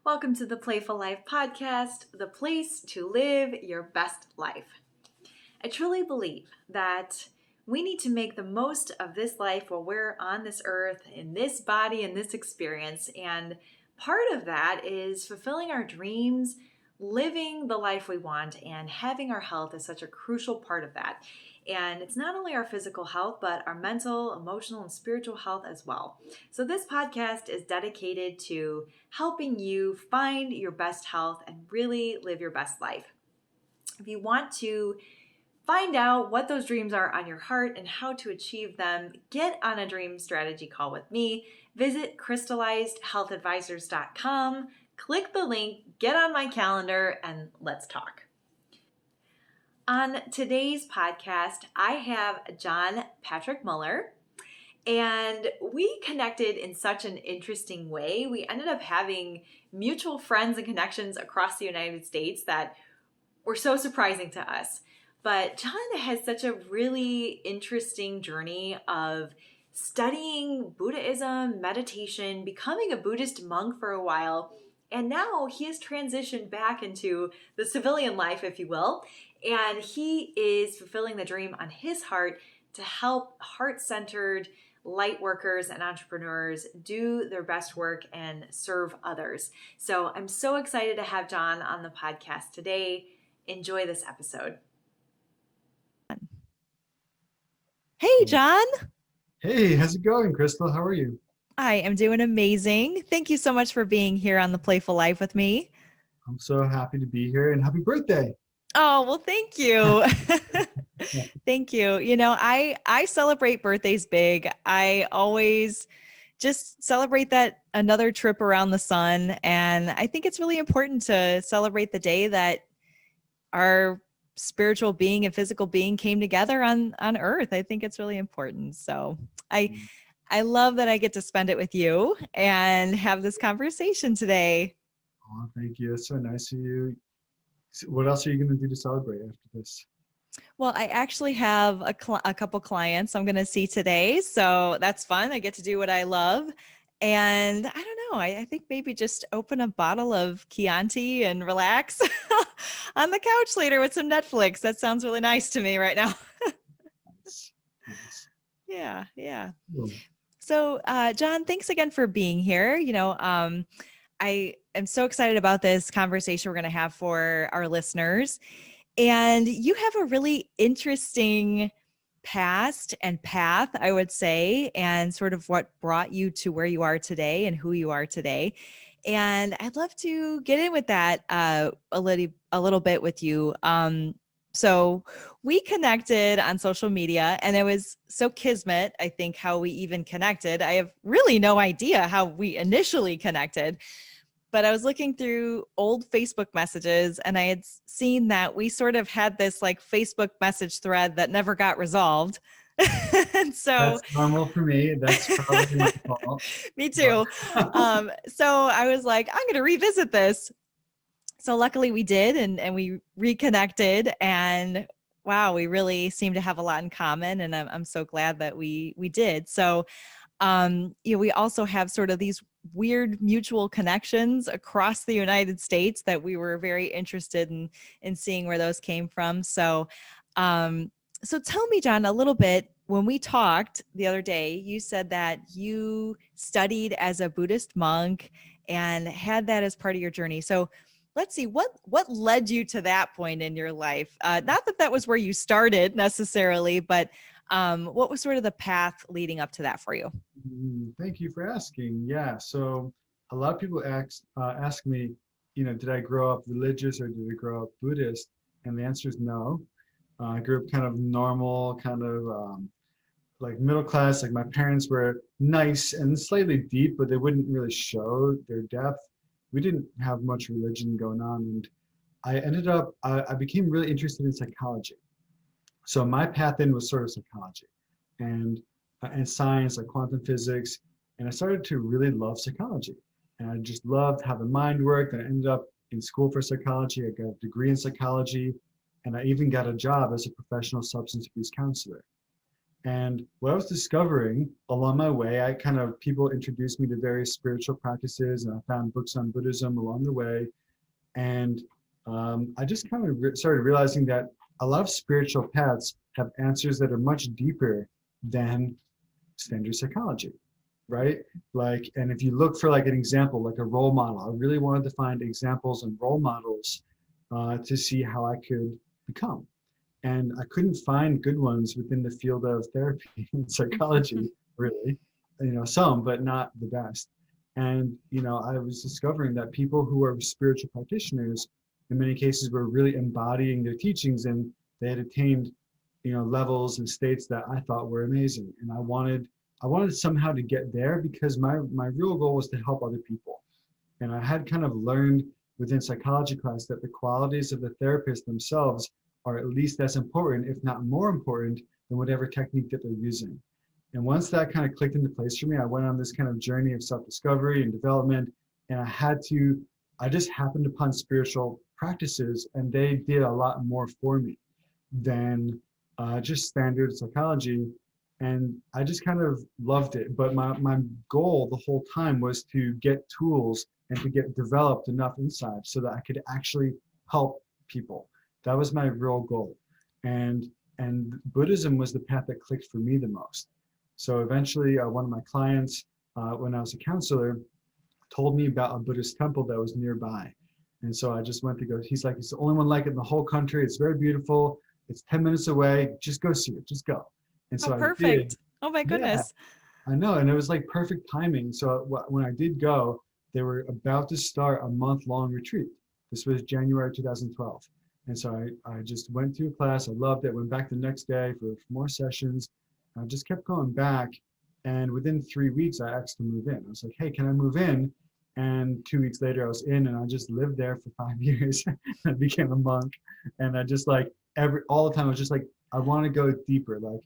Welcome to the Playful Life podcast, the place to live your best life. I truly believe that we need to make the most of this life while we're on this earth, in this body, in this experience. And part of that is fulfilling our dreams, living the life we want, and having our health is such a crucial part of that. And it's not only our physical health, but our mental, emotional, and spiritual health as well. So this podcast is dedicated to helping you find your best health and really live your best life. If you want to find out what those dreams are on your heart and how to achieve them, get on a dream strategy call with me. Visit crystallizedhealthadvisors.com, click the link, get on my calendar, and let's talk. On today's podcast, I have John Patrick Mueller, and we connected in such an interesting way. We ended up having mutual friends and connections across the United States that were so surprising to us. But John has such a really interesting journey of studying Buddhism, meditation, becoming a Buddhist monk for a while, and now he has transitioned back into the civilian life, if you will, and he is fulfilling the dream on his heart to help heart-centered light workers and entrepreneurs do their best work and serve others. So I'm so excited to have John on the podcast today. Enjoy this episode. Hey, John. Hey, how's it going, Crystal? How are you? I am doing amazing. Thank you so much for being here on the Playful Life with me. I'm so happy to be here and happy birthday. Oh, well, thank you. Thank you. You know, I celebrate birthdays big. I always just celebrate that another trip around the sun. And I think it's really important to celebrate the day that our spiritual being and physical being came together on earth. I think it's really important. So I love that I get to spend it with you and have this conversation today. Oh, thank you. That's so nice of you. What else are you going to do to celebrate after this? Well, I actually have a couple clients I'm going to see today. So that's fun. I get to do what I love. And I don't know, I think maybe just open a bottle of Chianti and relax on the couch later with some Netflix. That sounds really nice to me right now. Nice. Yeah. Cool. So, John, thanks again for being here. I am so excited about this conversation we're going to have for our listeners. And you have a really interesting past and path, I would say, and sort of what brought you to where you are today and who you are today. And I'd love to get in with that a little bit with you. So we connected on social media, and it was so kismet, I think, how we even connected. I have really no idea how we initially connected. But I was looking through old Facebook messages, and I had seen that we sort of had this like Facebook message thread that never got resolved. And so that's normal for me. That's probably my fault. Me too. So I was like, I'm going to revisit this. So luckily we did, and we reconnected, and wow, we really seem to have a lot in common, and I'm so glad that we did. So we also have sort of these weird mutual connections across the United States that we were very interested in seeing where those came from. So tell me, John, a little bit. When we talked the other day, you said that you studied as a Buddhist monk and had that as part of your journey. So let's see, what led you to that point in your life? Not that was where you started necessarily, but what was sort of the path leading up to that for you? Thank you for asking. Yeah, so a lot of people ask me, did I grow up religious or did I grow up Buddhist? And the answer is no. I grew up kind of normal, kind of like middle class. Like my parents were nice and slightly deep, but they wouldn't really show their depth. We didn't have much religion going on, and I became really interested in psychology. So my path in was sort of psychology and science, like quantum physics. And I started to really love psychology. And I just loved how the mind worked. And I ended up in school for psychology. I got a degree in psychology. And I even got a job as a professional substance abuse counselor. And what I was discovering along my way, people introduced me to various spiritual practices, and I found books on Buddhism along the way. And I just kind of started realizing that a lot of spiritual paths have answers that are much deeper than standard psychology, right? Like, and if you look for like an example, like a role model, I really wanted to find examples and role models to see how I could become. And I couldn't find good ones within the field of therapy and psychology, really. Some, but not the best. And, I was discovering that people who are spiritual practitioners, in many cases, were really embodying their teachings, and they had attained, levels and states that I thought were amazing. And I wanted somehow to get there because my real goal was to help other people. And I had kind of learned within psychology class that the qualities of the therapist themselves are at least as important, if not more important, than whatever technique that they're using. And once that kind of clicked into place for me, I went on this kind of journey of self-discovery and development. And I just happened upon spiritual practices, and they did a lot more for me than just standard psychology. And I just kind of loved it. But my goal the whole time was to get tools and to get developed enough inside so that I could actually help people. That was my real goal. And and Buddhism was the path that clicked for me the most. So eventually, one of my clients, when I was a counselor, told me about a Buddhist temple that was nearby. And so I just went to go. He's like, it's the only one like it in the whole country. It's very beautiful. It's 10 minutes away. Just go see it. Just go. And Oh, so I did. perfect. Oh my Yeah, goodness. I know. And it was like perfect timing. So when I did go, they were about to start a month-long retreat. This was January 2012. And so I just went to a class. I loved it. Went back the next day for more sessions. I just kept going back. And within 3 weeks, I asked to move in. I was like, hey, can I move in? And 2 weeks later, I was in, and I just lived there for 5 years. I became a monk. And I just like all the time, I was just like, I want to go deeper. Like,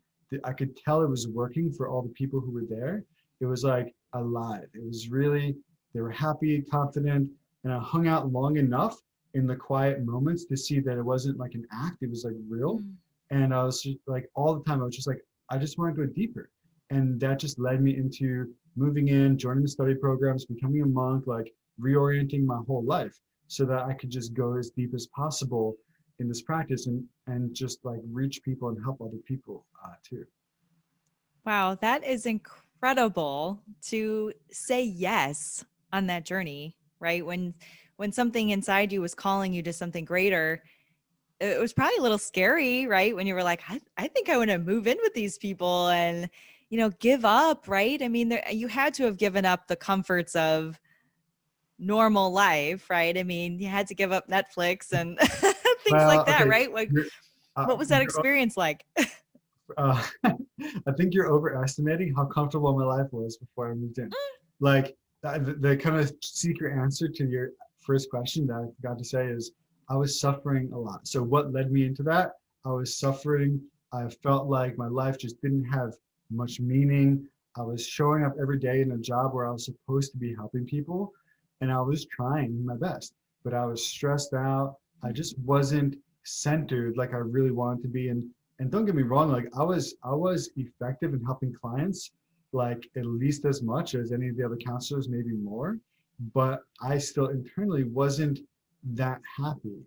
I could tell it was working for all the people who were there. It was like alive. It was really, they were happy, confident, and I hung out long enough in the quiet moments to see that it wasn't like an act, it was like real. Mm. And I was just like, all the time, I was just like, I just want to go deeper. And that just led me into moving in, joining the study programs, becoming a monk, like reorienting my whole life so that I could just go as deep as possible in this practice and just like reach people and help other people too. Wow, that is incredible to say yes on that journey, right? When something inside you was calling you to something greater, it was probably a little scary, right? When you were like, I think I want to move in with these people and, give up, right? I mean, you had to have given up the comforts of normal life, right? I mean, you had to give up Netflix and things like Well, that, okay, right? Like, you're, what was that you're experience like? I think you're overestimating how comfortable my life was before I moved in. Like the kind of secret answer to your first question that I forgot to say is I was suffering a lot. So what led me into that? I was suffering. I felt like my life just didn't have much meaning. I was showing up every day in a job where I was supposed to be helping people, and I was trying my best, but I was stressed out. I just wasn't centered like I really wanted to be. And don't get me wrong, like I was effective in helping clients, like at least as much as any of the other counselors, maybe more, but I still internally wasn't that happy,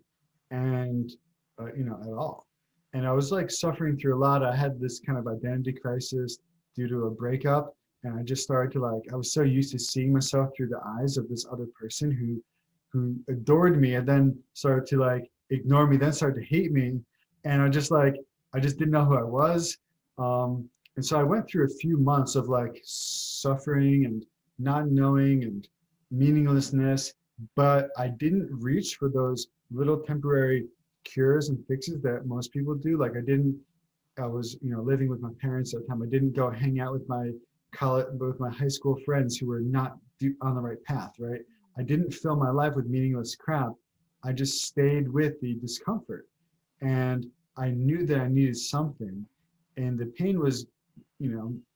and at all. And I was like suffering through a lot. I had this kind of identity crisis due to a breakup, and I just started to like, I was so used to seeing myself through the eyes of this other person who adored me, and then started to like ignore me, then started to hate me. And I just didn't know who I was. And so I went through a few months of like suffering and not knowing and meaninglessness, but I didn't reach for those little temporary cures and fixes that most people do. Like I was, living with my parents at the time. I didn't go hang out with my college, with my high school friends who were not on the right path, right? I didn't fill my life with meaningless crap. I just stayed with the discomfort. And I knew that I needed something, and the pain was,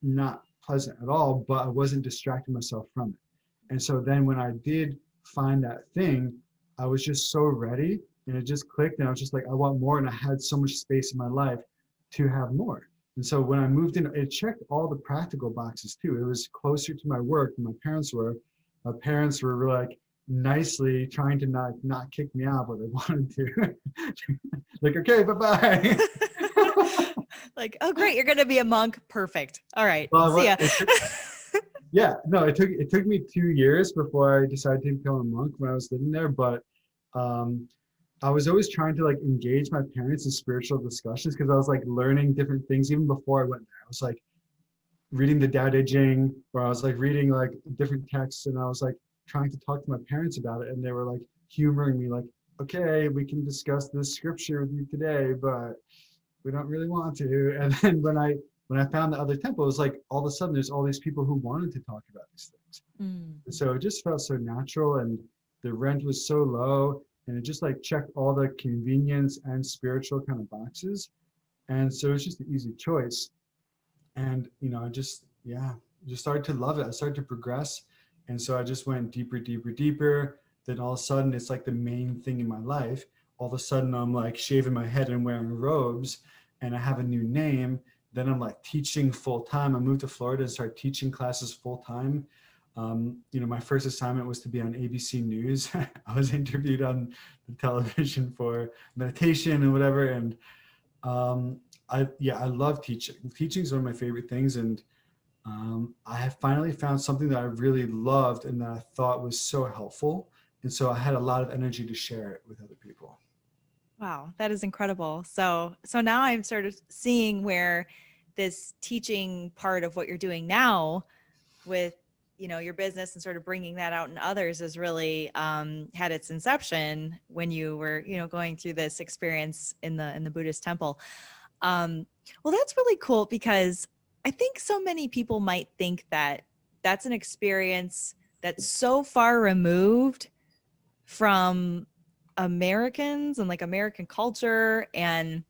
not pleasant at all, but I wasn't distracting myself from it. And so then when I did find that thing, I was just so ready, and it just clicked, and I was just like, I want more. And I had so much space in my life to have more. And so when I moved in, it checked all the practical boxes too. It was closer to my work than my parents were. My parents were like nicely trying to not kick me out, but they wanted to. Like, okay, bye-bye. Like, oh, great, you're going to be a monk. Perfect. All right. Well, See ya. yeah, no, it took me 2 years before I decided to become a monk when I was living there, but um, I was always trying to like engage my parents in spiritual discussions because I was like learning different things even before I went there. I was like reading the Tao Te Ching, or I was like reading like different texts, and I was like trying to talk to my parents about it, and they were like humoring me, like, "Okay, we can discuss this scripture with you today, but we don't really want to." And then when I found the other temple, it was like all of a sudden there's all these people who wanted to talk about these things. Mm. And so it just felt so natural, and the rent was so low, and it just like checked all the convenience and spiritual kind of boxes. And so it's just an easy choice. And I just started to love it. I started to progress. And so I just went deeper, deeper, deeper. Then all of a sudden it's like the main thing in my life. All of a sudden I'm like shaving my head and wearing robes, and I have a new name. Then I'm like teaching full time. I moved to Florida and started teaching classes full time. My first assignment was to be on ABC News. I was interviewed on the television for meditation and whatever. And I love teaching. Teaching is one of my favorite things, and I have finally found something that I really loved and that I thought was so helpful. And so I had a lot of energy to share it with other people. Wow, that is incredible. So now I'm sort of seeing where this teaching part of what you're doing now with your business and sort of bringing that out in others is really had its inception when you were going through this experience in the Buddhist temple. Well, that's really cool because I think so many people might think that that's an experience that's so far removed from Americans and like American culture. And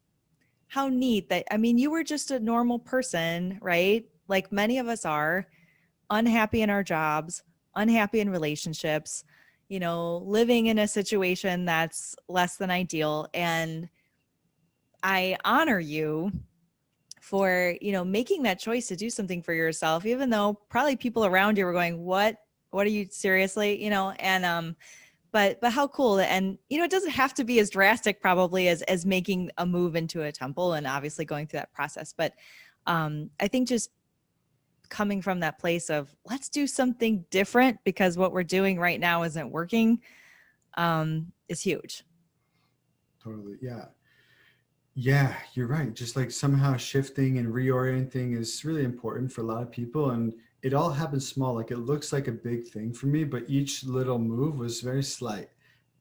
how neat that, I mean, you were just a normal person, right? Like many of us are, unhappy in our jobs, unhappy in relationships, living in a situation that's less than ideal. And I honor you for, making that choice to do something for yourself, even though probably people around you were going, what are you seriously, and, but how cool. And, it doesn't have to be as drastic probably as making a move into a temple and obviously going through that process. But I think just coming from that place of let's do something different because what we're doing right now isn't working is huge. Totally. Yeah. Yeah, you're right. Just like somehow shifting and reorienting is really important for a lot of people. And it all happens small. Like it looks like a big thing for me, but each little move was very slight.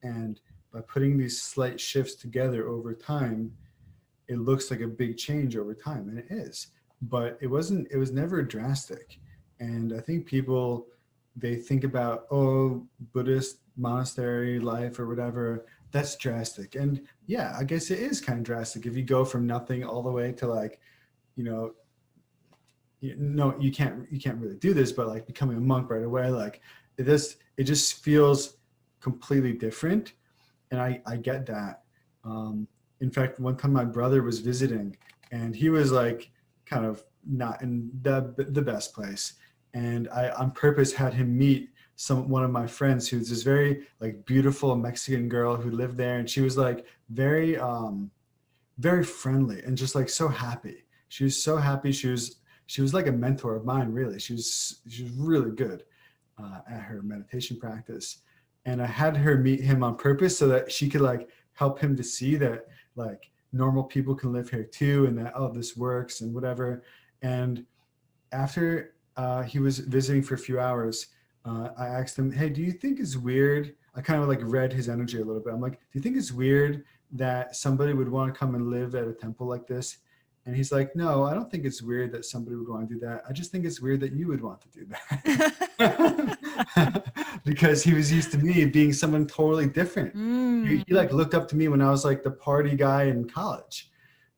And by putting these slight shifts together over time, it looks like a big change over time. And it is. But it was never drastic. And I think people, they think about, oh, Buddhist monastery life or whatever, that's drastic. And yeah, I guess it is kind of drastic if you go from nothing all the way to like, you know, no, you can't really do this, but like becoming a monk right away, like it just feels completely different. And I get that. In fact, one time my brother was visiting, and he was like kind of not in the best place, and I on purpose had him meet one of my friends who's this very like beautiful Mexican girl who lived there, and she was like very friendly and just like so happy. She was so happy. She was like a mentor of mine, really. She was really good at her meditation practice, and I had her meet him on purpose so that she could like help him to see that like normal people can live here too, and that, oh, this works and whatever. And after he was visiting for a few hours, I asked him, hey, do you think it's weird? I kind of like read his energy a little bit. I'm like, do you think it's weird that somebody would want to come and live at a temple like this? And he's like, no, I don't think it's weird that somebody would want to do that. I just think it's weird that you would want to do that. Because he was used to me being someone totally different. He like looked up to me when I was like the party guy in college,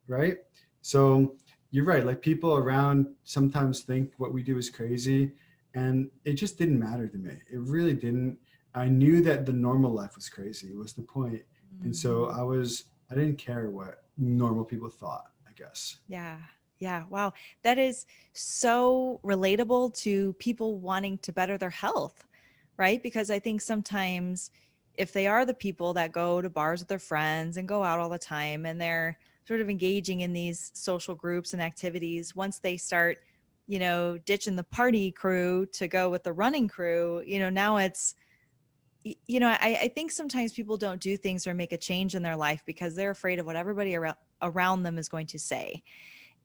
right? So you're right. Like people around sometimes think what we do is crazy, and it just didn't matter to me. It really didn't. I knew that the normal life was crazy, was the point. And so I didn't care what normal people thought, I guess. Yeah. Yeah. Wow. That is so relatable to people wanting to better their health, right? Because I think sometimes if they are the people that go to bars with their friends and go out all the time and they're sort of engaging in these social groups and activities, once they start, ditching the party crew to go with the running crew, now it's, I think sometimes people don't do things or make a change in their life because they're afraid of what everybody around them is going to say.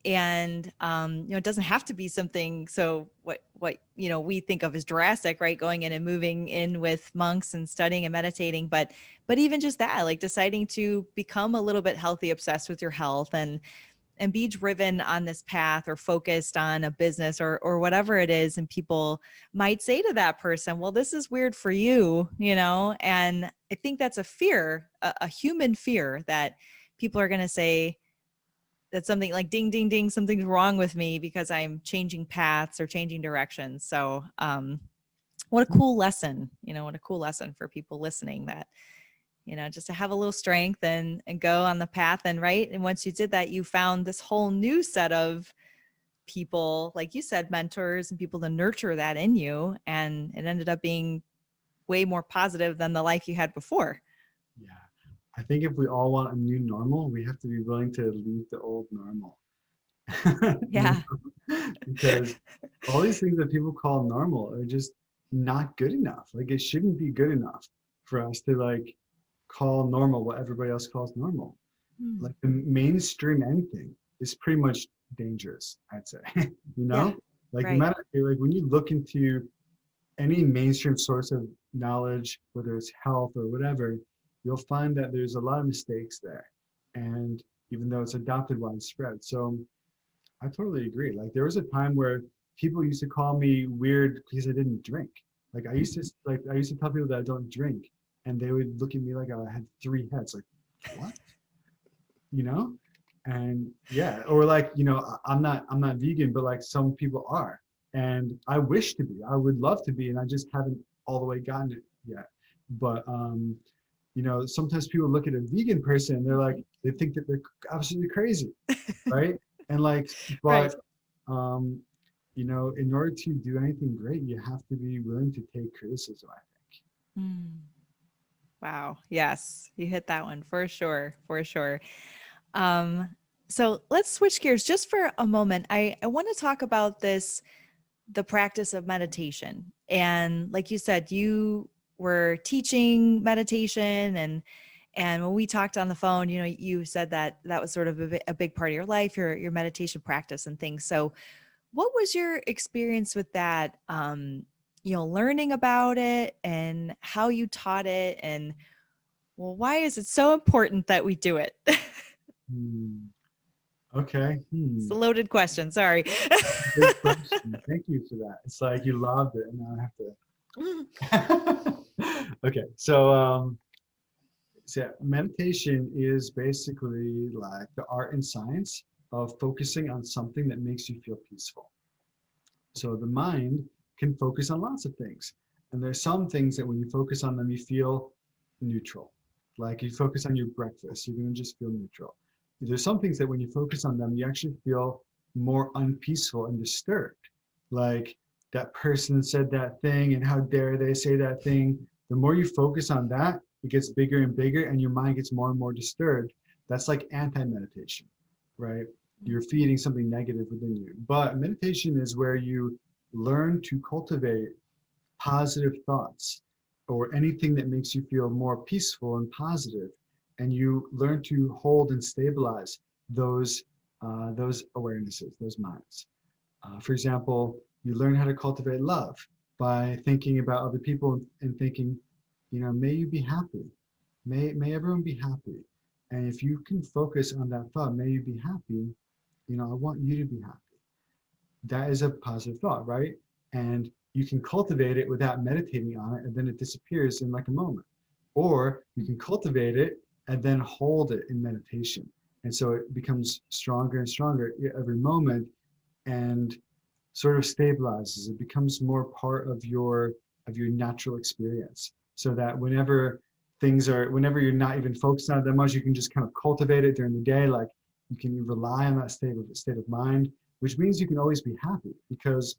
And it doesn't have to be something so what we think of as drastic, right? Going in and moving in with monks and studying and meditating, but even just that, like deciding to become a little bit healthy, obsessed with your health, and be driven on this path or focused on a business or whatever it is. And people might say to that person, well, this is weird for you, and I think that's a fear, a human fear, that people are going to say that something like ding, ding, ding, something's wrong with me because I'm changing paths or changing directions. So what a cool lesson, what a cool lesson for people listening, that just to have a little strength and go on the path. And right. And once you did that, you found this whole new set of people, like you said, mentors and people to nurture that in you. And it ended up being way more positive than the life you had before. Yeah. I think if we all want a new normal, we have to be willing to leave the old normal. Yeah. Because all these things that people call normal are just not good enough. Like it shouldn't be good enough for us to like call normal what everybody else calls normal. Like the mainstream anything is pretty much dangerous, I'd say. Yeah. Like no Right. matter like when you look into any mainstream source of knowledge, whether it's health or whatever, you'll find that there's a lot of mistakes there. And even though it's adopted widespread. So I totally agree. Like there was a time where people used to call me weird because I didn't drink. I used to tell people that I don't drink, and they would look at me like I had three heads. Like, what? You know? And yeah, or like, I'm not vegan, but like some people are. And I wish to be. I would love to be, and I just haven't all the way gotten it yet. But sometimes people look at a vegan person and they're like, they think that they're absolutely crazy, right? And like, Right. but in order to do anything great, you have to be willing to take criticism, I think. Mm. Wow. Yes, you hit that one for sure. For sure. Um, so let's switch gears just for a moment. I want to talk about the practice of meditation. And like you said, you were teaching meditation, and when we talked on the phone, you said that that was sort of a big part of your life, your meditation practice and things. So what was your experience with that? Learning about it and how you taught it, and well, why is it so important that we do it? Hmm. Okay. It's a loaded question. Sorry. Good question. Thank you for that. It's like you loved it, and now I have to. Okay. So yeah, meditation is basically like the art and science of focusing on something that makes you feel peaceful. So the mind can focus on lots of things. And there's some things that when you focus on them, you feel neutral. Like you focus on your breakfast, you're going to just feel neutral. There's some things that when you focus on them, you actually feel more unpeaceful and disturbed. Like that person said that thing, and how dare they say that thing. The more you focus on that, it gets bigger and bigger, and your mind gets more and more disturbed. That's like anti-meditation, right? You're feeding something negative within you. But meditation is where you learn to cultivate positive thoughts or anything that makes you feel more peaceful and positive, and you learn to hold and stabilize those awarenesses, those minds. For example, you learn how to cultivate love by thinking about other people and thinking, may you be happy. May everyone be happy. And if you can focus on that thought, may you be happy, I want you to be happy. That is a positive thought, right? And you can cultivate it without meditating on it, and then it disappears in like a moment. Or you can cultivate it and then hold it in meditation. And so it becomes stronger and stronger every moment, and sort of stabilizes. It becomes more part of your natural experience. So that whenever you're not even focused on it that much, you can just kind of cultivate it during the day. Like You can rely on that state of mind, which means you can always be happy, because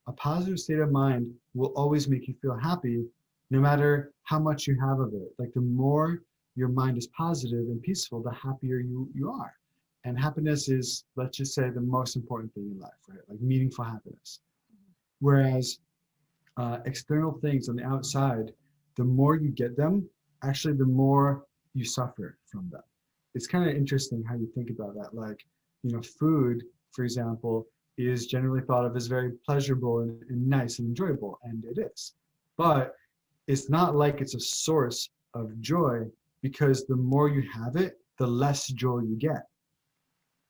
a positive state of mind will always make you feel happy no matter how much you have of it. Like the more your mind is positive and peaceful, the happier you are. And happiness is, let's just say, the most important thing in life, right? Like meaningful happiness. Whereas external things on the outside, the more you get them, actually, the more you suffer from them. It's kind of interesting how you think about that. Like, food, for example, is generally thought of as very pleasurable and nice and enjoyable, and it is. But it's not like it's a source of joy, because the more you have it, the less joy you get,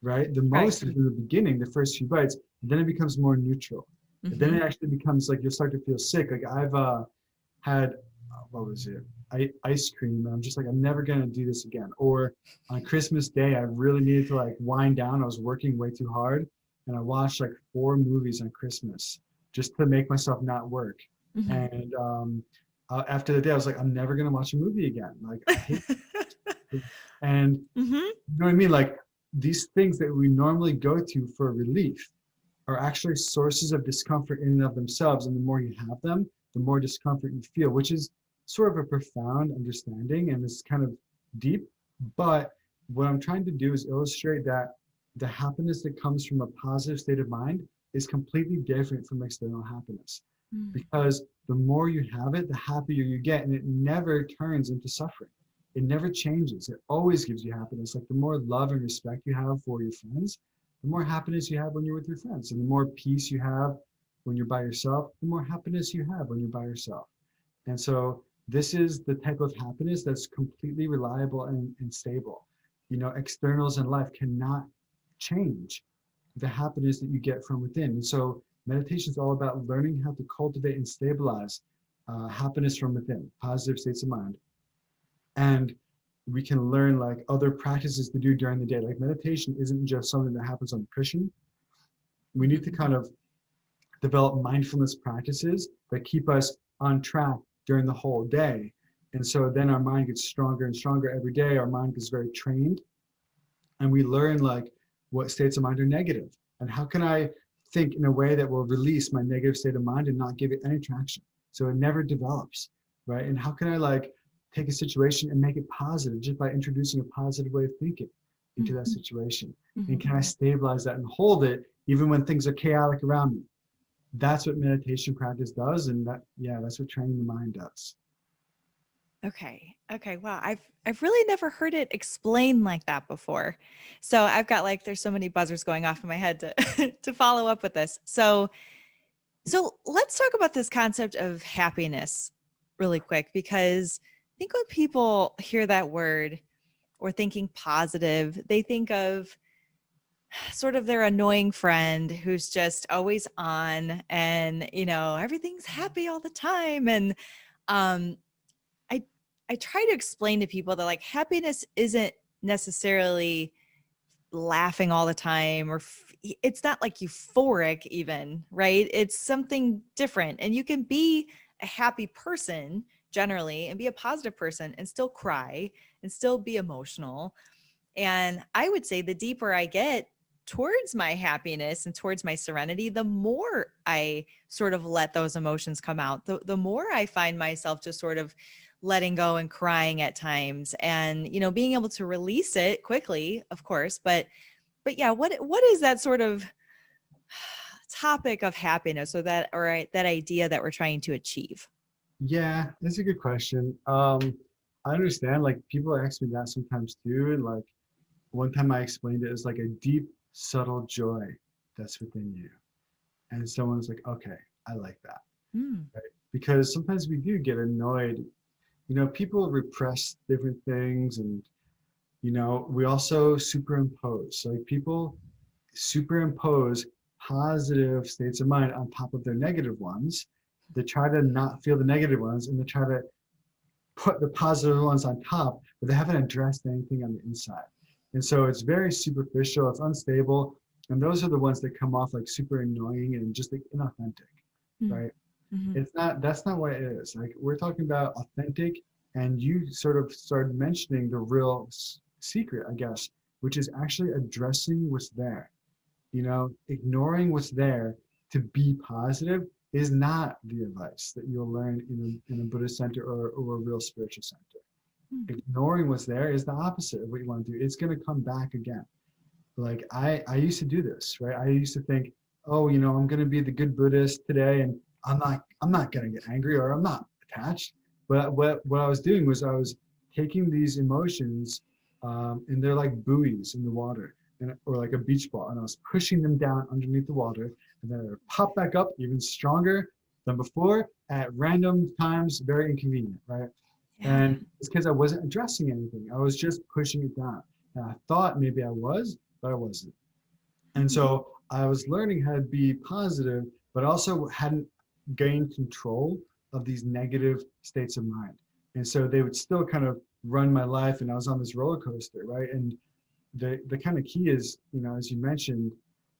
right? The Right. most is in the beginning, the first few bites, and then it becomes more neutral. But then Mm-hmm. it actually becomes like you'll start to feel sick. Like I've had, what was it? Ice cream. And I'm just like, I'm never going to do this again. Or on Christmas Day, I really needed to like wind down. I was working way too hard. And I watched like 4 movies on Christmas just to make myself not work. Mm-hmm. And after the day, I was like, I'm never going to watch a movie again. Like I hate it. And Mm-hmm. you know what I mean? Like these things that we normally go to for relief are actually sources of discomfort in and of themselves. And the more you have them, the more discomfort you feel, which is sort of a profound understanding and is kind of deep. But what I'm trying to do is illustrate that the happiness that comes from a positive state of mind is completely different from external happiness. Because the more you have it, the happier you get, and it never turns into suffering. It never changes. It always gives you happiness. Like the more love and respect you have for your friends, the more happiness you have when you're with your friends. And the more peace you have when you're by yourself, the more happiness you have when you're by yourself. And so this is the type of happiness that's completely reliable and stable. Externals in life cannot change the happiness that you get from within. And so meditation is all about learning how to cultivate and stabilize happiness from within, positive states of mind. And we can learn like other practices to do during the day. Like meditation isn't just something that happens on the cushion. We need to kind of develop mindfulness practices that keep us on track during the whole day. And so then our mind gets stronger and stronger every day. Our mind gets very trained, and we learn like what states of mind are negative and how can I think in a way that will release my negative state of mind and not give it any traction so it never develops, right? And how can I like take a situation and make it positive just by introducing a positive way of thinking into that situation? And can I stabilize that and hold it even when things are chaotic around me? That's what meditation practice does, and that's what training the mind does. Okay. Okay. Wow. I've really never heard it explained like that before. So I've got like there's so many buzzers going off in my head to to follow up with this. So let's talk about this concept of happiness really quick, because I think when people hear that word or thinking positive, they think of sort of their annoying friend who's just always on and everything's happy all the time. And um I I try to explain to people that like happiness isn't necessarily laughing all the time it's not like euphoric even, right? It's something different. And you can be a happy person generally and be a positive person and still cry and still be emotional. And I would say the deeper I get towards my happiness and towards my serenity, the more I sort of let those emotions come out, the more I find myself just sort of letting go and crying at times and, being able to release it quickly, of course. But yeah, what is that sort of topic of happiness that idea that we're trying to achieve? Yeah, that's a good question. I understand like people ask me that sometimes too, and like one time I explained it as like a deep, subtle joy that's within you. And someone's like, okay, I like that. Mm. Right? Because sometimes we do get annoyed. People repress different things, and we also superimpose. So like people superimpose positive states of mind on top of their negative ones. They try to not feel the negative ones, and they try to put the positive ones on top, but they haven't addressed anything on the inside. And so it's very superficial, it's unstable, and those are the ones that come off like super annoying and just like inauthentic, right? Mm-hmm. That's not what it is. Like we're talking about authentic, and you sort of started mentioning the real secret, I guess, which is actually addressing what's there. Ignoring what's there to be positive is not the advice that you'll learn in a Buddhist center or a real spiritual center. Ignoring what's there is the opposite of what you want to do. It's going to come back again. Like I used to do this, right? I used to think, oh, I'm going to be the good Buddhist today, and I'm not going to get angry, or I'm not attached. But what I was doing was I was taking these emotions, and they're like buoys in the water, or like a beach ball, and I was pushing them down underneath the water, and then it would pop back up even stronger than before at random times, very inconvenient, right? Yeah. And it's because I wasn't addressing anything. I was just pushing it down. And I thought maybe I was, but I wasn't. And so I was learning how to be positive, but also hadn't gained control of these negative states of mind. And so they would still kind of run my life, and I was on this roller coaster, right? And the kind of key is, as you mentioned,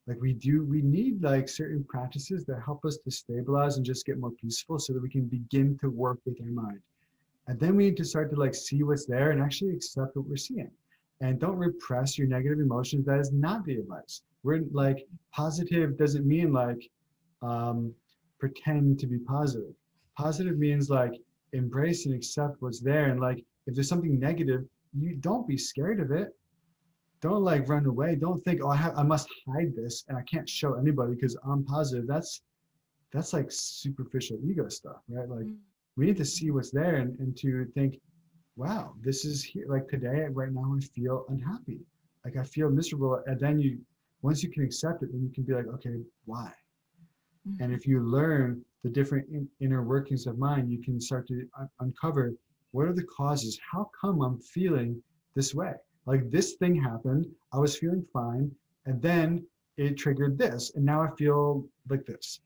like we need like certain practices that help us to stabilize and just get more peaceful so that we can begin to work with our mind. And then we need to start to like see what's there and actually accept what we're seeing. And don't repress your negative emotions. That is not the advice. We're like, positive doesn't mean like pretend to be positive. Positive means like embrace and accept what's there. And like if there's something negative, you don't be scared of it. Don't like run away. Don't think, oh, I must hide this and I can't show anybody because I'm positive. That's like superficial ego stuff, right? Like we need to see what's there and to think, wow, this is here. Like today, right now, I feel unhappy. Like I feel miserable. And then once you can accept it, then you can be like, okay, why? And if you learn the different inner workings of mind, you can start to uncover what are the causes? How come I'm feeling this way? Like this thing happened, I was feeling fine, and then it triggered this, and now I feel like this,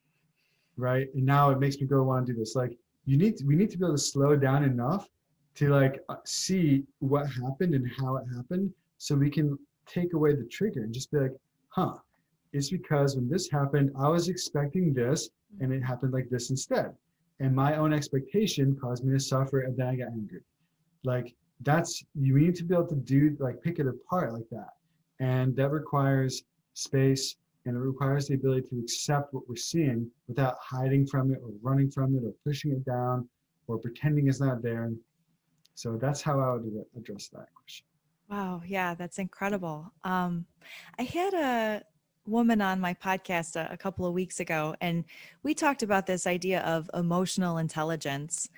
right? And now it makes me go want to do this. Like we need to be able to slow down enough to like see what happened and how it happened, so we can take away the trigger and just be like, huh, it's because when this happened, I was expecting this, and it happened like this instead. And my own expectation caused me to suffer, and then I got angry. Like you need to be able to do like pick it apart like that. And that requires space, and it requires the ability to accept what we're seeing without hiding from it or running from it or pushing it down or pretending it's not there. So that's how I would address that question. Wow. Yeah, that's incredible. I had a woman on my podcast a couple of weeks ago, and we talked about this idea of emotional intelligence.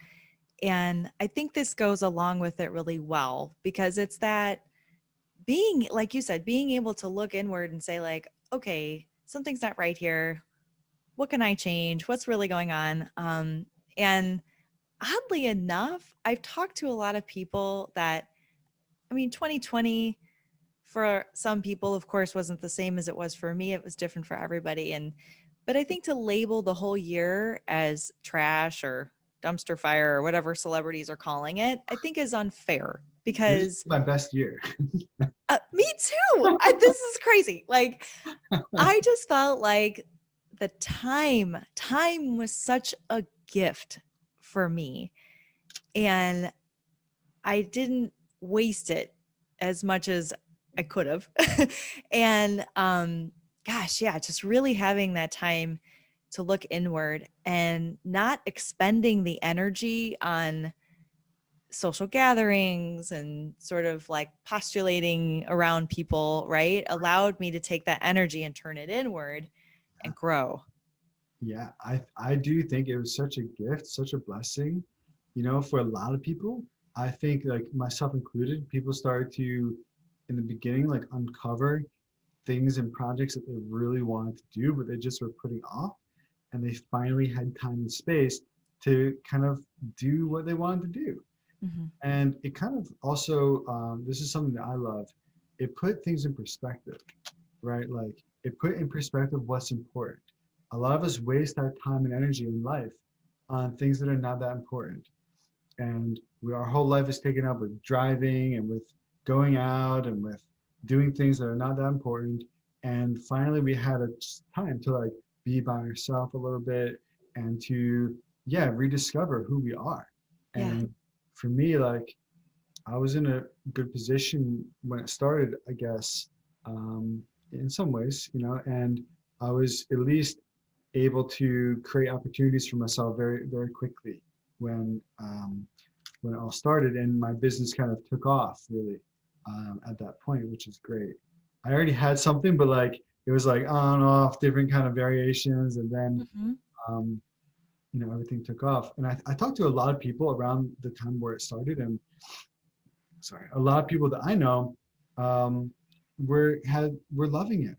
And I think this goes along with it really well, because it's that being, like you said, being able to look inward and say like, okay, something's not right here. What can I change? What's really going on? And oddly enough, I've talked to a lot of people that, 2020 for some people, of course, wasn't the same as it was for me. It was different for everybody. But I think to label the whole year as trash or dumpster fire or whatever celebrities are calling it, I think is unfair, This because is my best year. me too. This is crazy. Like, I just felt like the time was such a gift for me, and I didn't waste it as much as I could have. And gosh, yeah, just really having that time to look inward and not expending the energy on social gatherings and sort of like postulating around people, right? Allowed me to take that energy and turn it inward and grow. Yeah, I do think it was such a gift, such a blessing, for a lot of people. I think like myself included, people started to, in the beginning, like uncover things and projects that they really wanted to do, but they just were putting off. And they finally had time and space to kind of do what they wanted to do. Mm-hmm. And it kind of also, this is something that I love, it put things in perspective, right? Like it put in perspective what's important. A lot of us waste our time and energy in life on things that are not that important. And our whole life is taken up with driving and with going out and with doing things that are not that important. And finally, we had a time to like be by ourselves a little bit and to, yeah, rediscover who we are. Yeah. And for me, like, I was in a good position when it started, I guess, in some ways, and I was at least able to create opportunities for myself very, very quickly when it all started, and my business kind of took off really at that point, which is great. I already had something, but like it was like on and off, different kind of variations, and then Hmm. um, everything took off. And I talked to a lot of people around the time where it started, and sorry, a lot of people that I know um, were loving it.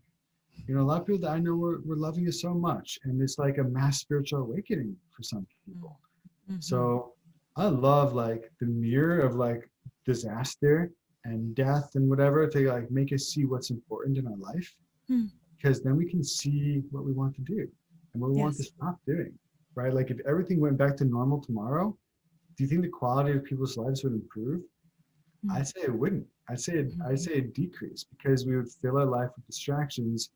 A lot of people that I know were loving it so much, and it's like a mass spiritual awakening for some people. Mm-hmm. So I love like the mirror of like disaster and death and whatever to like make us see what's important in our life, Hmm. because then we can see what we want to do and what we want to Yes. stop doing, right? Like if everything went back to normal tomorrow, do you think the quality of people's lives would improve? I'd say it wouldn't. I'd Mm-hmm. say it decrease, because we would fill our life with distractions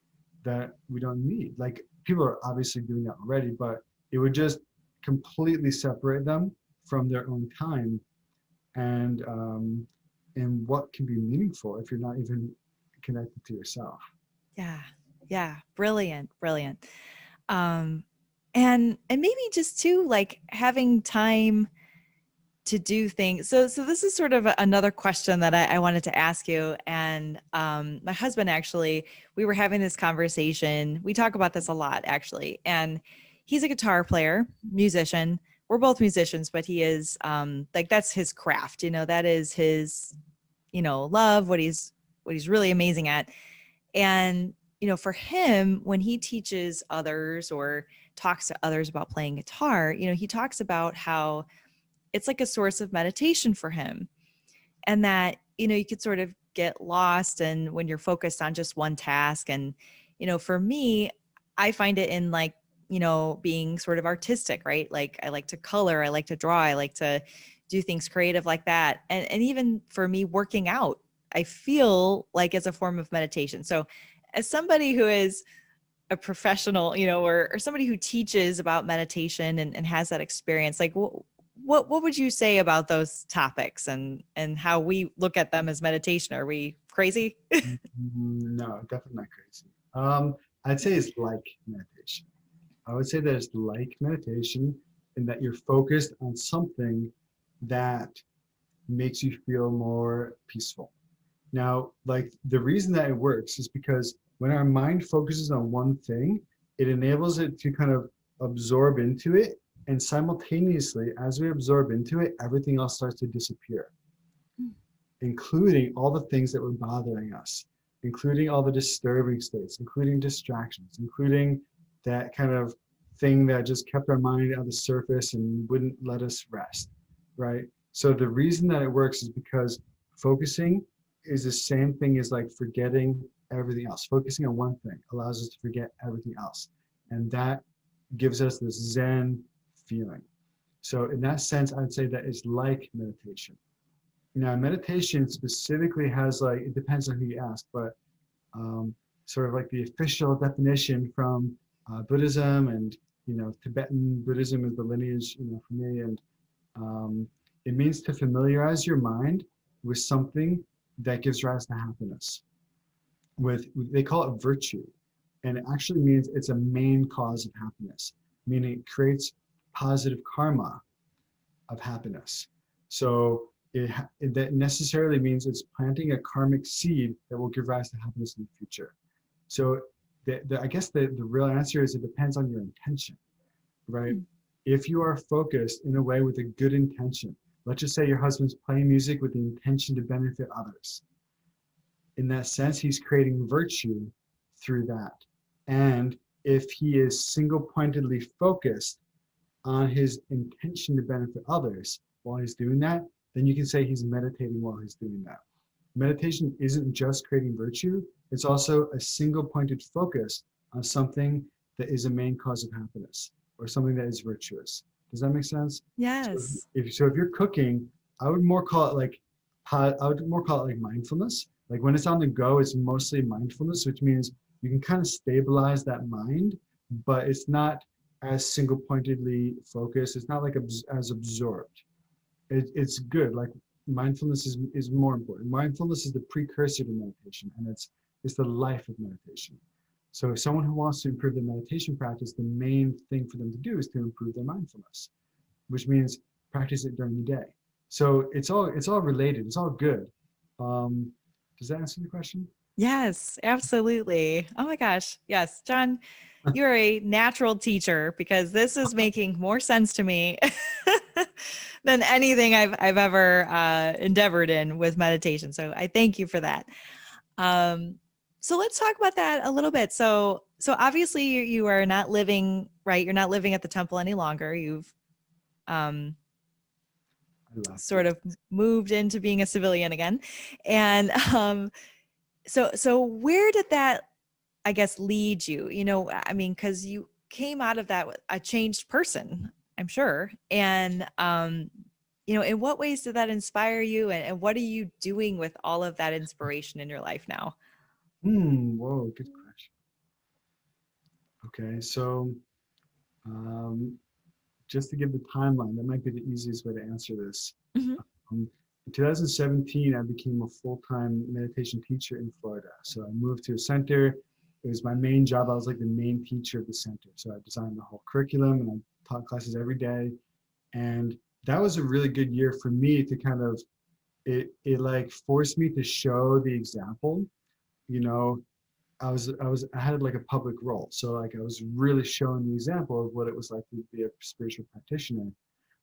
that we don't need. Like people are obviously doing that already, but it would just completely separate them from their own time and what can be meaningful if you're not even connected to yourself. Yeah. Yeah. Brilliant. Brilliant. Um, and maybe just too, like having time to do things. So this is sort of another question that I wanted to ask you. And my husband actually, we were having this conversation. We talk about this a lot actually. And he's a guitar player, musician. We're both musicians, but he is like that's his craft. That is his, love, what he's really amazing at. And for him, when he teaches others or talks to others about playing guitar, he talks about how it's like a source of meditation for him, and that you could sort of get lost and when you're focused on just one task. And for me, I find it in like being sort of artistic, right? Like I like to color, I like to draw, I like to do things creative like that. And even for me, working out, I feel like it's a form of meditation. So as somebody who is a professional, or somebody who teaches about meditation and has that experience, like what would you say about those topics and how we look at them as meditation? Are we crazy? No, definitely not crazy. I'd say it's like meditation. I would say that it's like meditation in that you're focused on something that makes you feel more peaceful. Now, like the reason that it works is because when our mind focuses on one thing, it enables it to kind of absorb into it. And simultaneously, as we absorb into it, everything else starts to disappear, including all the things that were bothering us, including all the disturbing states, including distractions, including that kind of thing that just kept our mind on the surface and wouldn't let us rest, right? So the reason that it works is because focusing is the same thing as like forgetting everything else. Focusing on one thing allows us to forget everything else. And that gives us this Zen feeling. So in that sense, I'd say that it's like meditation. Meditation specifically has like, it depends on who you ask, but um, sort of like the official definition from Buddhism and, Tibetan Buddhism is the lineage, for me. And it means to familiarize your mind with something that gives rise to happiness. They call it virtue. And it actually means it's a main cause of happiness, meaning it creates positive karma of happiness. So that necessarily means it's planting a karmic seed that will give rise to happiness in the future. So I guess the real answer is it depends on your intention, right? Hmm. If you are focused in a way with a good intention, let's just say your husband's playing music with the intention to benefit others. In that sense, he's creating virtue through that. And if he is single pointedly focused on his intention to benefit others while he's doing that, then you can say he's meditating while he's doing that. Meditation isn't just creating virtue, it's also a single pointed focus on something that is a main cause of happiness or something that is virtuous. Does that make sense? So Yes. if you're cooking, I would more call it like mindfulness. Like when it's on the go, it's mostly mindfulness, which means you can kind of stabilize that mind, but it's not as single pointedly focused. It's not like as absorbed. It's good. Like mindfulness is more important. Mindfulness is the precursor to meditation, and it's the life of meditation. So if someone who wants to improve their meditation practice, the main thing for them to do is to improve their mindfulness, which means practice it during the day. So it's all related. It's all good. Um, does that answer the question? Yes, absolutely. Oh my gosh. Yes, John, you're a natural teacher because this is making more sense to me than anything I've ever endeavored in with meditation. So I thank you for that. Um, so let's talk about that a little bit. So obviously you are not living, right? You're not living at the temple any longer. You've um, I left sort it. of moved into being a civilian again. And so where did that, I guess, lead you? You know, I mean, because you came out of that a changed person, I'm sure. And you know, in what ways did that inspire you, and what are you doing with all of that inspiration in your life now? Whoa, good question. Okay, so um, just to give the timeline, that might be the easiest way to answer this. Hmm. In 2017, I became a full-time meditation teacher in Florida. So I moved to a center. It was my main job. I was like the main teacher of the center. So I designed the whole curriculum and I taught classes every day. And that was a really good year for me to kind of, it like forced me to show the example. You know, I had like a public role. So like I was really showing the example of what it was like to be a spiritual practitioner,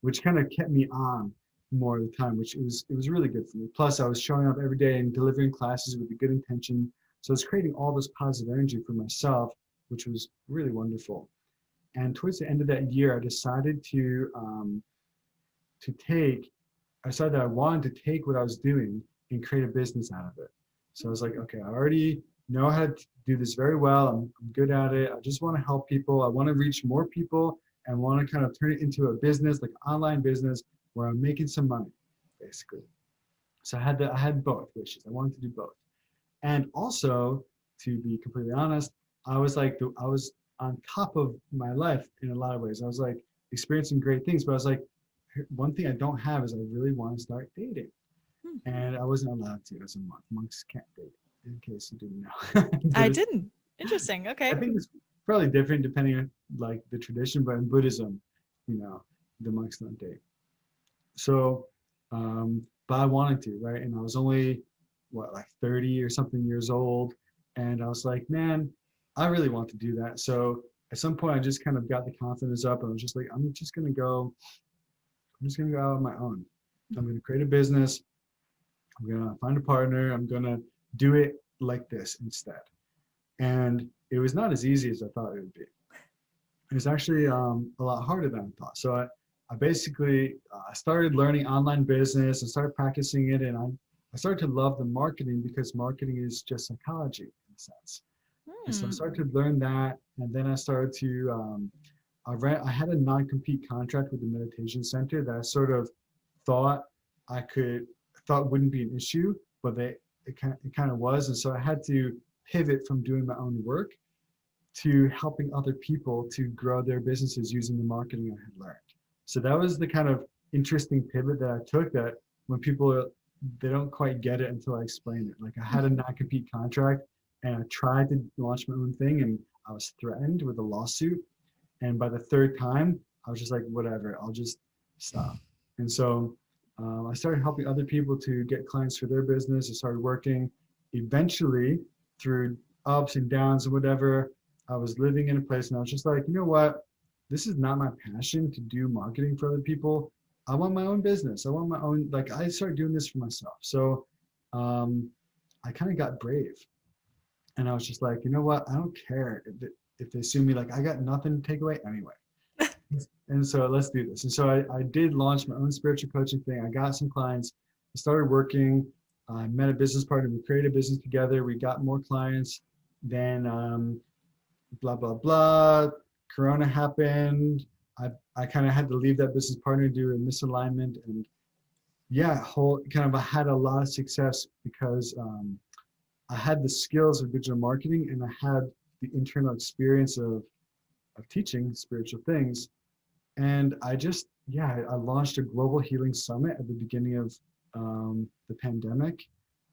which kind of kept me on more of the time, which it was really good for me. Plus I was showing up every day and delivering classes with a good intention. So I was creating all this positive energy for myself, which was really wonderful. And towards the end of that year, I decided to take I decided that I wanted to take what I was doing and create a business out of it. So I was like, okay, I already know how to do this very well. I'm good at it. I just want to help people. I want to reach more people and want to kind of turn it into a business, like an online business where I'm making some money, basically. So I had both wishes. I wanted to do both. And also, to be completely honest, I was on top of my life in a lot of ways. I was like experiencing great things, but I was like, one thing I don't have is I really want to start dating. Hmm. And I wasn't allowed to as a monk. Monks can't date, in case you didn't know. I didn't. Interesting. I Okay. think it's probably different depending on like the tradition, but in Buddhism, you know, the monks don't date. So, but I wanted to, right? And I was only what, like 30 or something years old. And I was like, man, I really want to do that. So at some point I just kind of got the confidence up and I was just like, I'm just gonna go out on my own. I'm gonna create a business. I'm gonna find a partner. I'm gonna do it like this instead. And it was not as easy as I thought it would be. It was actually a lot harder than I thought. So I basically I started learning online business and started practicing it, and I started to love the marketing because marketing is just psychology in a sense. And so I Hmm. started to learn that, and then I started to I had a non-compete contract with the meditation center that I sort of thought I could thought wouldn't be an issue, but it kind of was, and so I had to pivot from doing my own work to helping other people to grow their businesses using the marketing I had learned. So that was the kind of interesting pivot that I took, that when people they don't quite get it until I explain it. Like I had a non-compete contract and I tried to launch my own thing and I was threatened with a lawsuit. And by the third time, I was just like, whatever, I'll just stop. And so I started helping other people to get clients for their business. I started working. Eventually, through ups and downs and whatever, I was living in a place and I was just like, you know what? This is not my passion to do marketing for other people. I want my own business. I want my own, like, I started doing this for myself. So um, I kind of got brave. And I was just like, you know what? I don't care if they sue me. Like, I got nothing to take away anyway. And so let's do this. And so I did launch my own spiritual coaching thing. I got some clients. I started working. I met a business partner. We created a business together. We got more clients. Then blah, blah, blah. Corona happened. I kind of had to leave that business partner due to a misalignment. And yeah, I had a lot of success because I had the skills of digital marketing and I had the internal experience of teaching spiritual things. And I launched a global healing summit at the beginning of the pandemic,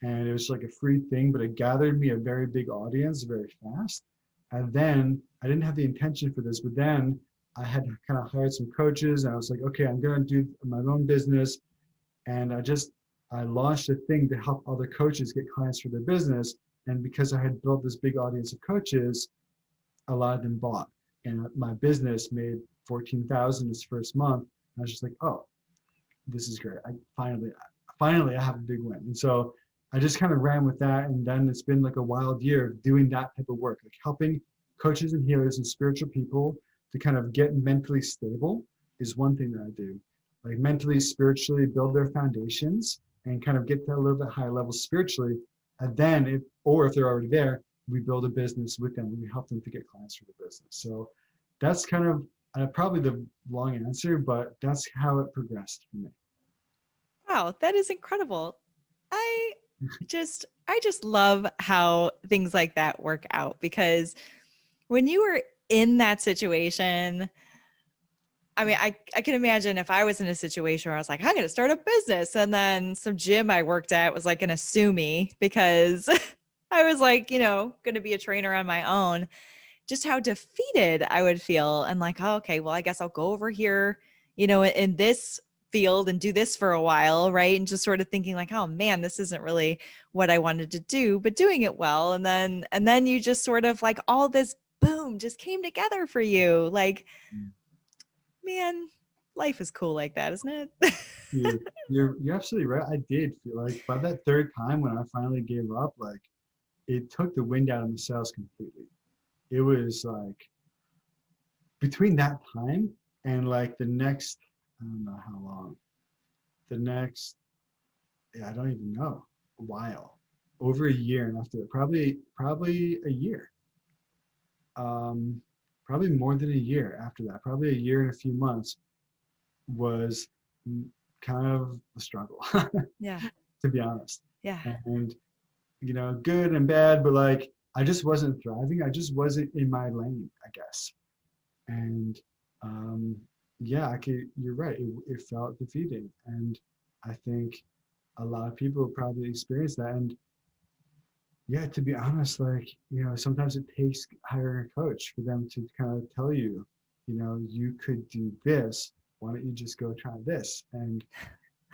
and it was like a free thing, but it gathered me a very big audience very fast. And then I didn't have the intention for this, but then I had kind of hired some coaches, and I was like, okay, I'm gonna do my own business, and I launched a thing to help other coaches get clients for their business. And because I had built this big audience of coaches, a lot of them bought, and my business made 14,000 this first month. I was just like, oh, this is great. Finally I have a big win. And so I just kind of ran with that. And then it's been like a wild year of doing that type of work, like helping coaches and healers and spiritual people to kind of get mentally stable is one thing that I do. Like mentally, spiritually build their foundations and kind of get to a little bit higher level spiritually. And then if they're already there, we build a business with them and we help them to get clients for the business. So that's kind of probably the long answer, but that's how it progressed for me. Wow, that is incredible. I I just love how things like that work out, because when you were in that situation, I mean, I can imagine if I was in a situation where I was like, I'm going to start a business, and then some gym I worked at was like going to sue me because I was like, going to be a trainer on my own, just how defeated I would feel. And like, oh, okay, well, I guess I'll go over here, in this field and do this for a while, right? And just sort of thinking like, oh man, this isn't really what I wanted to do, but doing it well. And then you just sort of like all this boom just came together for you. Like, man, life is cool like that, isn't it? You're absolutely right. I did feel like by that third time when I finally gave up, like it took the wind out of the sails completely. It was like between that time and like the next, I don't know how long, the next, yeah, I don't even know, a while, over a year, and after that, probably a year, um, probably more than a year after that, probably a year and a few months was kind of a struggle, Yeah. to be honest. Yeah. And good and bad, but like I just wasn't thriving. I just wasn't in my lane, I guess. And um, yeah, you're right. It felt defeating, and I think a lot of people probably experience that. And yeah, to be honest, like sometimes it takes hiring a coach for them to kind of tell you, you could do this. Why don't you just go try this? And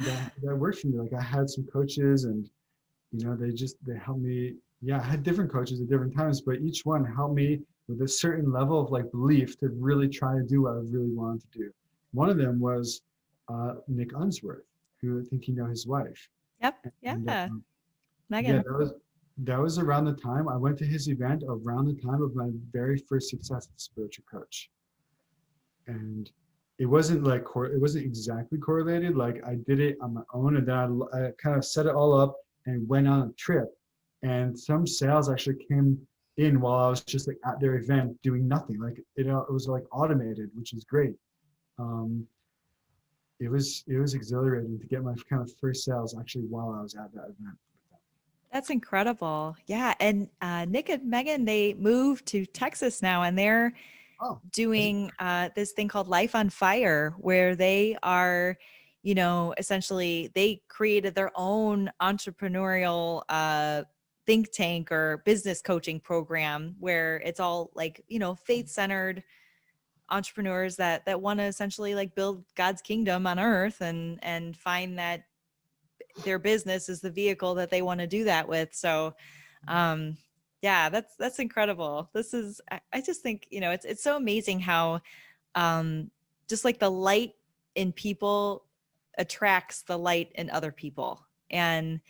that worked for me. Like I had some coaches, and they helped me. Yeah, I had different coaches at different times, but each one helped me with a certain level of like belief to really try to do what I really wanted to do. One of them was Nick Unsworth, who I think his wife. Yep. And Yeah. yeah, Megan. that was around the time I went to his event, around the time of my very first success as a spiritual coach. And it wasn't like it wasn't exactly correlated. Like I did it on my own, and then I kind of set it all up and went on a trip. And some sales actually came in while I was just like at their event doing nothing. Like it was like automated, which is great. Um, it was exhilarating to get my kind of first sales actually while I was at that event. That's incredible. Yeah. And Nick and Megan, they moved to Texas now, and they're Oh, doing this thing called Life on Fire, where they are, essentially they created their own entrepreneurial think tank or business coaching program, where it's all like, faith-centered entrepreneurs that want to essentially like build God's kingdom on earth, and find that their business is the vehicle that they want to do that with. So yeah, that's incredible. This is, I just think, it's so amazing how just like the light in people attracts the light in other people. And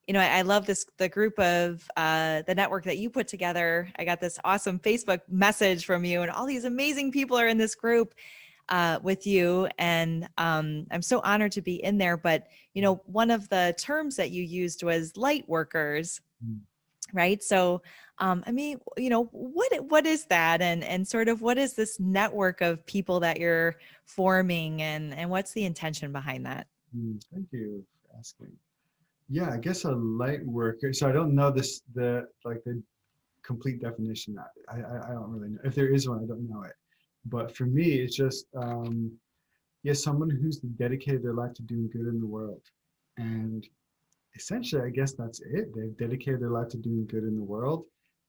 I love the group of the network that you put together. I got this awesome Facebook message from you, and all these amazing people are in this group with you. And I'm so honored to be in there. But, one of the terms that you used was light workers, right? So, I mean, what is that? And sort of what is this network of people that you're forming, and what's the intention behind that? Thank you for asking. Yeah, I guess a light worker. So I don't know the complete definition. I don't really know. If there is one, I don't know it. But for me, it's just yeah, someone who's dedicated their life to doing good in the world. And essentially, I guess that's it. They've dedicated their life to doing good in the world,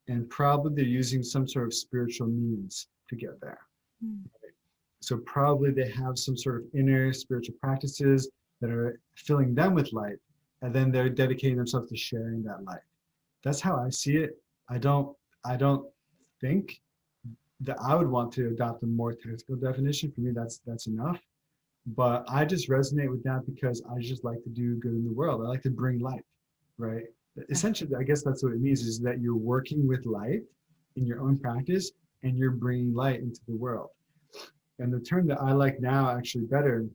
and probably they're using some sort of spiritual means to get there. Mm. So probably they have some sort of inner spiritual practices that are filling them with light, and then they're dedicating themselves to sharing that light. That's how I see it. I don't think that I would want to adopt a more technical definition. For me, that's enough. But I just resonate with that because I just like to do good in the world. I like to bring light, right? Essentially, I guess that's what it means, is that you're working with light in your own practice and you're bringing light into the world. And the term that I like now actually better,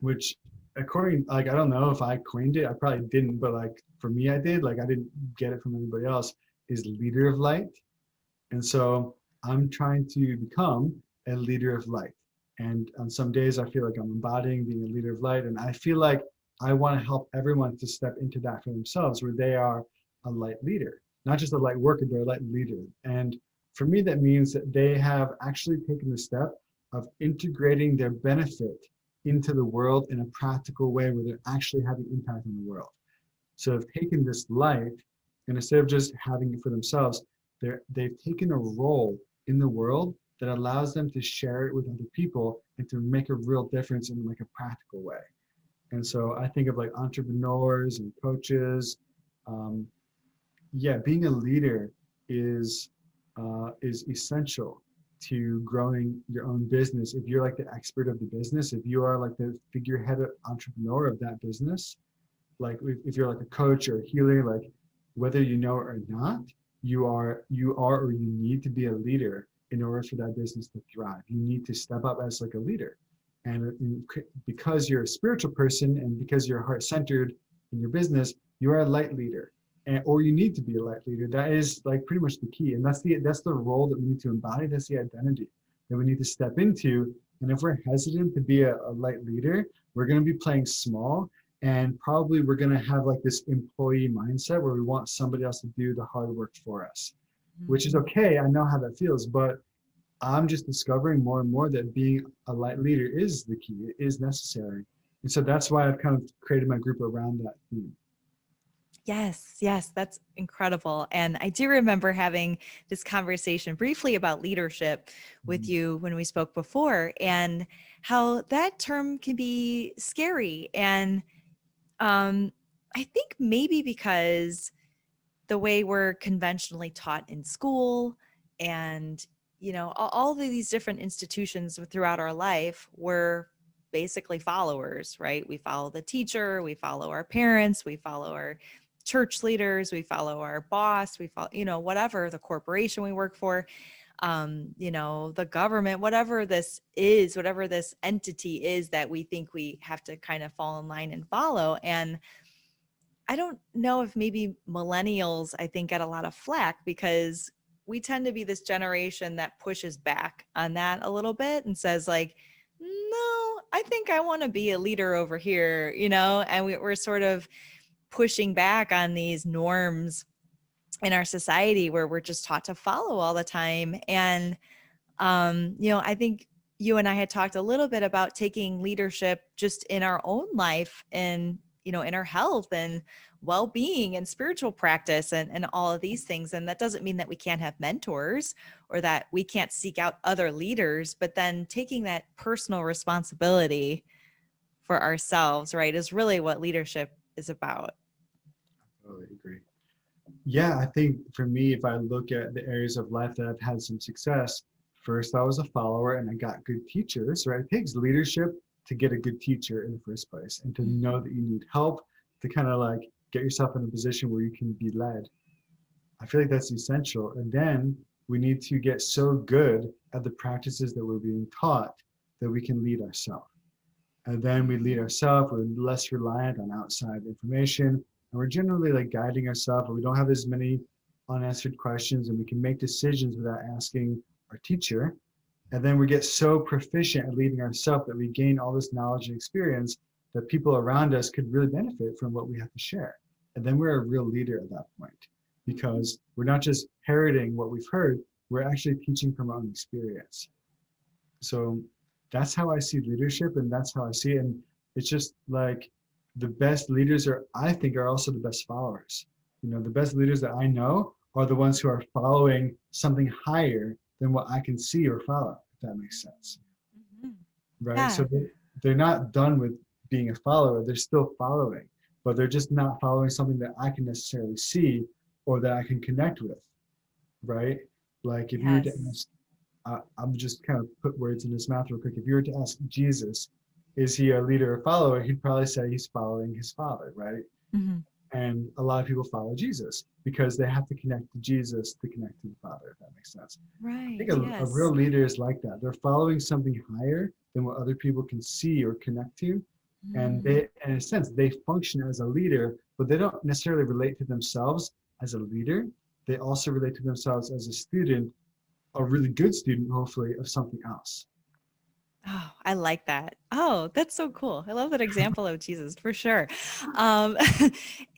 which according, like, I don't know if I coined it, I probably didn't, but like for me, I did, like I didn't get it from anybody else, is leader of light. And so I'm trying to become a leader of light. And on some days, I feel like I'm embodying being a leader of light. And I feel like I want to help everyone to step into that for themselves, where they are a light leader, not just a light worker, but a light leader. And for me, that means that they have actually taken the step of integrating their benefit into the world in a practical way where they're actually having impact on the world. So they've taken this light, and instead of just having it for themselves, they've taken a role in the world that allows them to share it with other people and to make a real difference in like a practical way. And so I think of like entrepreneurs and coaches. Um, yeah, being a leader is essential to growing your own business. If you're like the expert of the business, if you are like the figurehead entrepreneur of that business, like if you're like a coach or a healer, like whether you know it or not, you are or you need to be a leader in order for that business to thrive. You need to step up as like a leader. And because you're a spiritual person and because you're heart-centered in your business, you are a light leader. And, or you need to be a light leader. That is like pretty much the key. And that's the role that we need to embody. That's the identity that we need to step into. And if we're hesitant to be a light leader, we're going to be playing small, and probably we're going to have like this employee mindset where we want somebody else to do the hard work for us, which is okay. I know how that feels, but I'm just discovering more and more that being a light leader is the key. It is necessary. And so that's why I've kind of created my group around that theme. Yes, yes, that's incredible. And I do remember having this conversation briefly about leadership with you when we spoke before, and how that term can be scary. And I think maybe because the way we're conventionally taught in school, and all of these different institutions throughout our life, we're basically followers, right? We follow the teacher, we follow our parents, we follow our church leaders, we follow our boss, we follow whatever the corporation we work for, the government, whatever this is, whatever this entity is that we think we have to kind of fall in line and follow. And I don't know if maybe millennials, I think, get a lot of flack because we tend to be this generation that pushes back on that a little bit and says like, no, I think I want to be a leader over here, and we're sort of pushing back on these norms in our society where we're just taught to follow all the time. And, I think you and I had talked a little bit about taking leadership just in our own life and, in our health and well-being and spiritual practice and all of these things. And that doesn't mean that we can't have mentors or that we can't seek out other leaders, but then taking that personal responsibility for ourselves, right, is really what leadership is about. I totally agree. Yeah, I think for me, if I look at the areas of life that I've had some success, first I was a follower and I got good teachers, right? It takes leadership to get a good teacher in the first place and to know that you need help to kind of like get yourself in a position where you can be led. I feel like that's essential. And then we need to get so good at the practices that we're being taught that we can lead ourselves. And then we lead ourselves, we're less reliant on outside information, and we're generally like guiding ourselves, and we don't have as many unanswered questions, and we can make decisions without asking our teacher. And then we get so proficient at leading ourselves that we gain all this knowledge and experience that people around us could really benefit from what we have to share. And then we're a real leader at that point, because we're not just parroting what we've heard, we're actually teaching from our own experience. So that's how I see leadership, and that's how I see it. And it's just like the best leaders I think are also the best followers. The best leaders that I know are the ones who are following something higher than what I can see or follow, if that makes sense. Mhm. Right? Yeah. So they're not done with being a follower, they're still following, but they're just not following something that I can necessarily see or that I can connect with, right? Like if you were to Yes. ask, I'm just kind of put words in his mouth real quick. If you were to ask Jesus, is he a leader or follower? He'd probably say he's following his father, right? Mhm. And a lot of people follow Jesus because they have to connect to Jesus to connect to the Father, if that makes sense. I Right. think a real Yes. leader is like that. They're following something higher than what other people can see or connect to. And Mm. they, in a sense, they function as a leader, but they don't necessarily relate to themselves as a leader. They also relate to themselves as a student, a really good student, hopefully, of something else. Oh, I like that. Oh, that's so cool. I love that example of Jesus for sure. Um,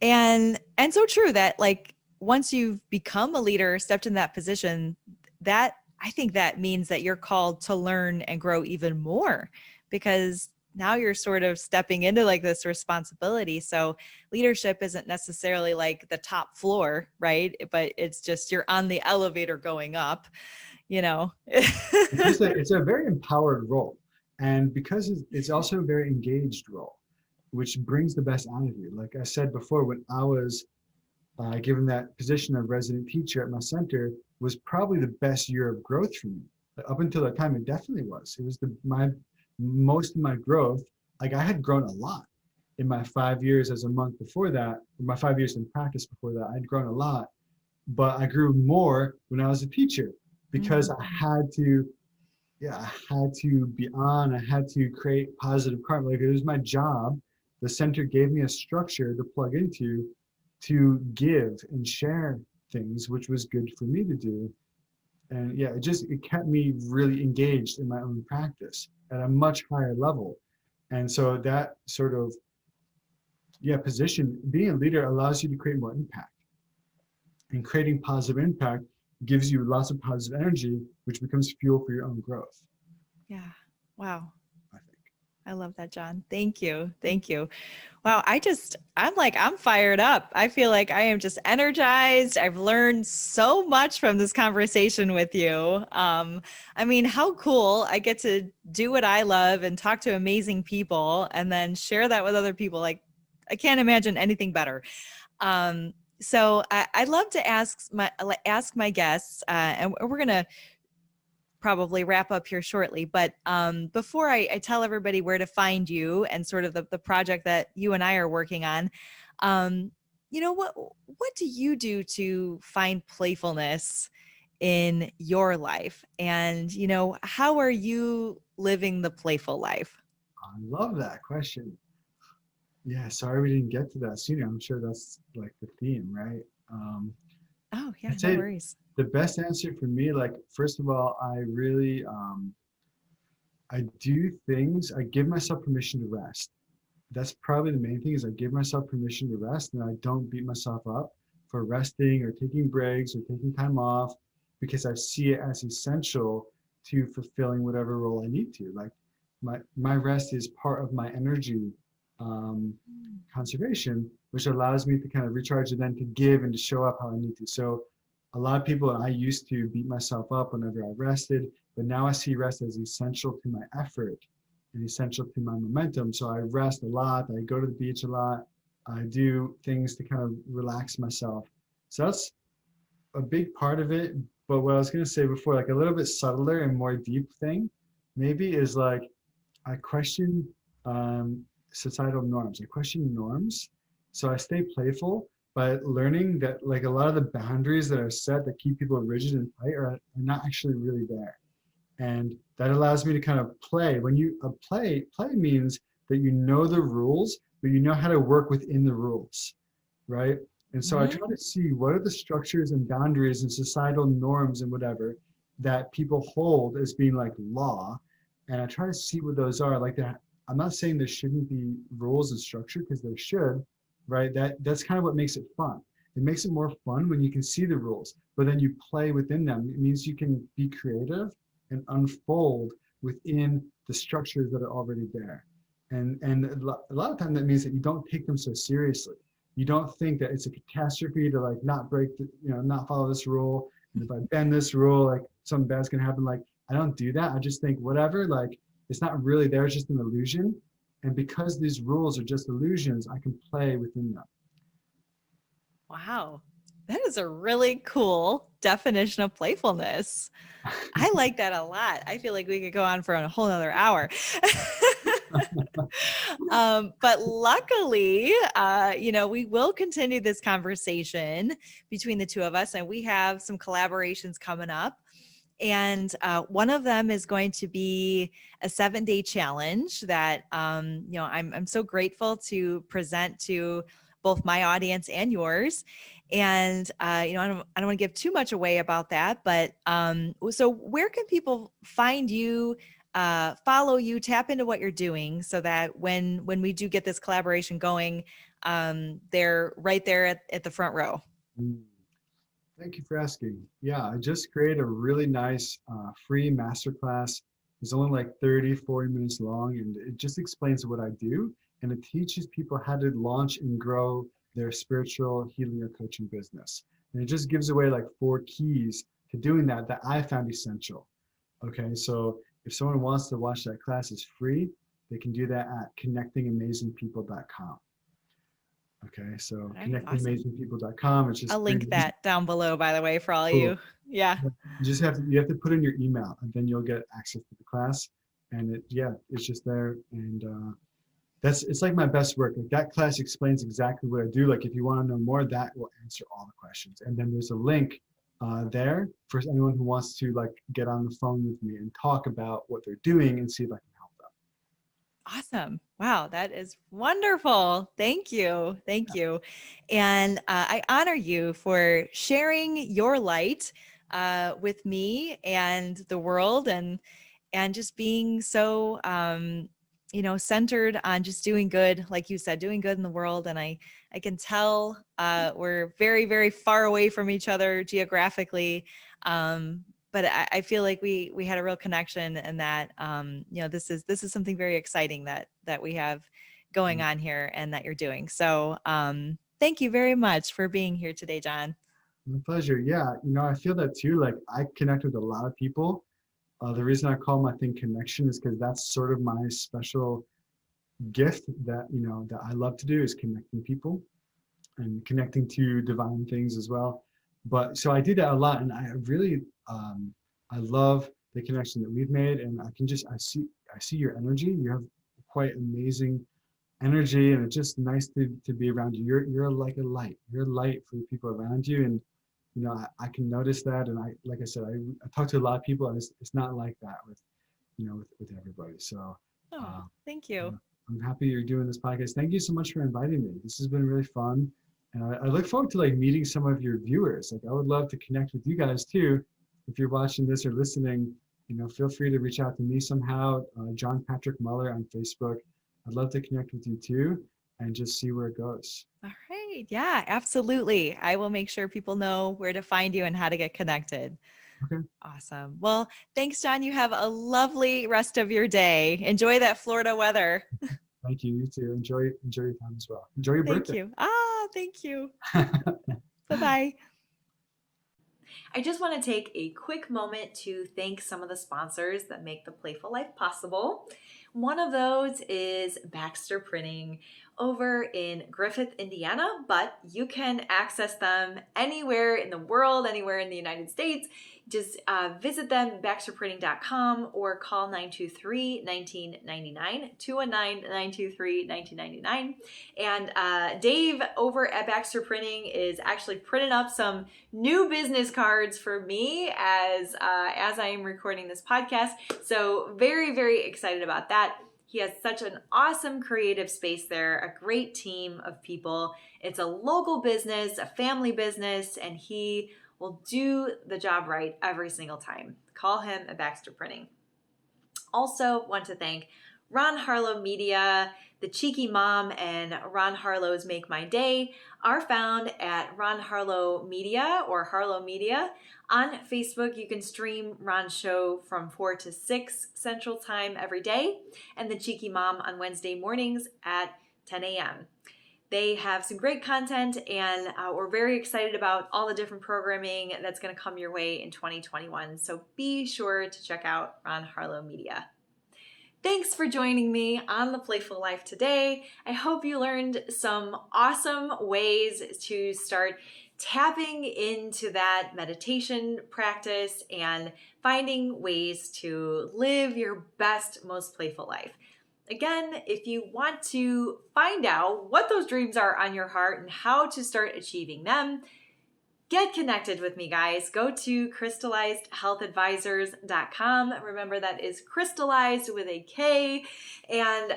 and so true that like once you've become a leader, stepped in that position, that I think that means that you're called to learn and grow even more because now you're sort of stepping into like this responsibility. So leadership isn't necessarily like the top floor, right? But it's just you're on the elevator going up, you know. It's a very empowered role. And because it's also a very engaged role, which brings the best out of you. Like I said before, when I was given that position of resident teacher at my center, was probably the best year of growth for me. Up until that time, it definitely was. It was my most of my growth. Like I had grown a lot in my 5 years as a monk before that, my 5 years in practice before that, I'd grown a lot, but I grew more when I was a teacher because Mm. I had to, yeah, I had to be on, I had to create positive karma. Like it was my job. The center gave me a structure to plug into to give and share things, which was good for me to do. And yeah, it kept me really engaged in my own practice at a much higher level. And so that sort of, yeah, position, being a leader allows you to create more impact. And creating positive impact gives you lots of positive energy, which becomes fuel for your own growth, Yeah. Wow. I think. I love that, John. Thank you. Thank you. Wow. I'm fired up. I feel like I am just energized. I've learned so much from this conversation with you. I mean, how cool. I get to do what I love and talk to amazing people and then share that with other people. Like, I can't imagine anything better. I'd love to ask my guests, and we're gonna probably wrap up here shortly. But before I tell everybody where to find you and sort of the project that you and I are working on, um, what do you do to find playfulness in your life? And how are you living the playful life? I love that question. Yeah, sorry we didn't get to that sooner. I'm sure that's like the theme, right? Um, Oh yeah, I'd no say worries. the best answer for me, like, first of all, I really, I do things, I give myself permission to rest. That's probably the main thing is I give myself permission to rest and I don't beat myself up for resting or taking breaks or taking time off because I see it as essential to fulfilling whatever role I need to. Like my rest is part of my energy um, conservation, which allows me to kind of recharge and then to give and to show up how I need to. So a lot of people, I used to beat myself up whenever I rested, but now I see rest as essential to my effort and essential to my momentum. So I rest a lot. I go to the beach a lot. I do things to kind of relax myself. So that's a big part of it. But what I was going to say before, like a little bit subtler and more deep thing, maybe is like I question societal norms. I question norms. So I stay playful by learning that like a lot of the boundaries that are set that keep people rigid and tight are not actually really there. And that allows me to kind of play. When you play means that you know the rules, but you know how to work within the rules, right? And so I Mhm. try to see what are the structures and boundaries and societal norms and whatever that people hold as being like law, and I try to see what those are. Like that, I'm not saying there shouldn't be rules and structure because there should, right? That's kind of what makes it fun. It makes it more fun when you can see the rules, but then you play within them. It means you can be creative and unfold within the structures that are already there. And a lot of time that means that you don't take them so seriously. You don't think that it's a catastrophe to like not break the, not follow this rule. And if I bend this rule, like something bad's gonna happen. Like I don't do that. I just think whatever, like it's not really there, it's just an illusion. And because these rules are just illusions, I can play within them. Wow. That is a really cool definition of playfulness. I like that a lot. I feel like we could go on for a whole nother hour. But luckily, we will continue this conversation between the two of us, and we have some collaborations coming up. And one of them is going to be a 7-day challenge that, I'm so grateful to present to both my audience and yours. And, I don't want to give too much away about that, but so where can people find you, follow you, tap into what you're doing so that when we do get this collaboration going, they're right there at the front row? Mm. Thank you for asking. Yeah, I just created a really nice free masterclass. It's only like 30, 40 minutes long, and it just explains what I do. And it teaches people how to launch and grow their spiritual healing or coaching business. And it just gives away like 4 keys to doing that I found essential. Okay, so if someone wants to watch that class, it's free. They can do that at connectingamazingpeople.com. Okay, so All right, awesome. connectingamazingpeople.com. It's just I'll link that down below, by the way, for all cool. you. Yeah. You have to put in your email, and then you'll get access to the class. And it's just there. And it's like my best work. Like that class explains exactly what I do. Like if you want to know more, that will answer all the questions. And then there's a link there for anyone who wants to like get on the phone with me and talk about what they're doing and see if I can help them. Awesome. Wow, that is wonderful. Thank you. Thank you. And I honor you for sharing your light with me and the world, and just being so centered on just doing good, like you said, doing good in the world. And I can tell we're very, very far away from each other geographically. But I feel like we had a real connection, and that this is something very exciting that we have going on here and that you're doing. So thank you very much for being here today, John. My pleasure. Yeah, I feel that too. Like I connect with a lot of people. The reason I call my thing connection is because that's sort of my special gift that I love to do, is connecting people and connecting to divine things as well. But so I do that a lot, and I really I love the connection that we've made, and I see your energy. You have quite amazing energy, and it's just nice to be around you. You're like a light. You're a light for the people around you, and I can notice that. And like I said, I talk to a lot of people, and it's not like that with everybody. So Thank you. I'm happy you're doing this podcast. Thank you so much for inviting me. This has been really fun. And I look forward to like meeting some of your viewers. Like I would love to connect with you guys too. If you're watching this or listening, feel free to reach out to me somehow. John Patrick Mueller on Facebook. I'd love to connect with you too and just see where it goes. All right. Yeah, absolutely. I will make sure people know where to find you and how to get connected. Okay. Awesome. Well, thanks, John. You have a lovely rest of your day. Enjoy that Florida weather. Thank you. You too. Enjoy your time as well. Enjoy your birthday. Thank you. Thank you. Bye-bye. I just want to take a quick moment to thank some of the sponsors that make the Playful Life possible. One of those is Baxter Printing over in Griffith, Indiana, but you can access them anywhere in the world, anywhere in the United States. Just visit them, baxterprinting.com, or call 923-1999, 219-923-1999. And Dave over at Baxter Printing is actually printing up some new business cards for me as I am recording this podcast. So very, very excited about that. He has such an awesome creative space there, a great team of people. It's a local business, a family business, and he will do the job right every single time. Call him at Baxter Printing. Also want to thank Ron Harlow Media, The Cheeky Mom, and Ron Harlow's Make My Day are found at Ron Harlow Media or Harlow Media. On Facebook, you can stream Ron's show from 4 to 6 Central Time every day, and The Cheeky Mom on Wednesday mornings at 10 a.m. They have some great content, and we're very excited about all the different programming that's going to come your way in 2021. So be sure to check out Ron Harlow Media. Thanks for joining me on The Playful Life today. I hope you learned some awesome ways to start tapping into that meditation practice and finding ways to live your best, most playful life. Again, if you want to find out what those dreams are on your heart and how to start achieving them, get connected with me, guys. Go to crystallizedhealthadvisors.com. Remember, that is crystallized with a K. And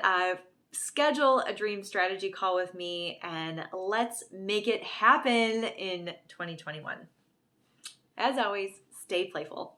schedule a dream strategy call with me, and let's make it happen in 2021. As always, stay playful.